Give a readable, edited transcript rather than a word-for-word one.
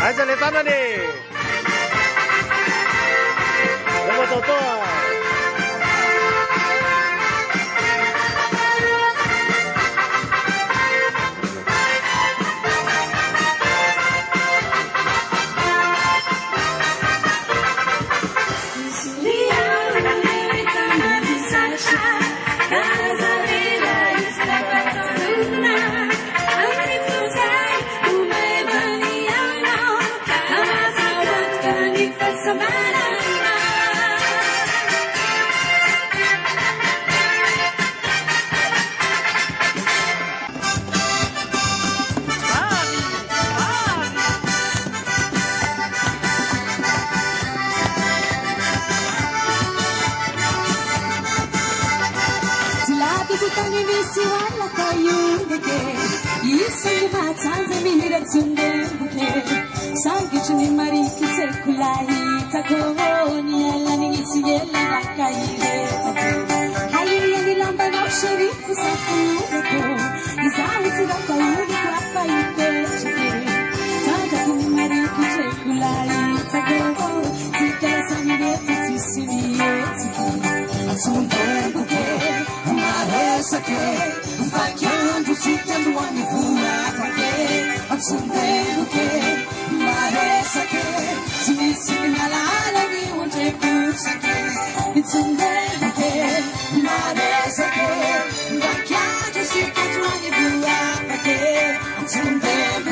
来这里站那里，怎么走动？Tani visi wala kayuke, yisung matsanze mihira tsundebuke, sangi chuni mari kise kulai takoni alani isi yela nakaire tako, hayi yani lamba no sheri kusakudeko, izai tira kayuke kwa ite chike, tanga kuni mari kise kulai tako, tikara samire kutisimi etike, atsundebuke. Facendo citando a nivuna qualche assumendo che maresa che si segnala la niente puzza che insondendo che maresa che da chiaro si può trovare via perché assumendo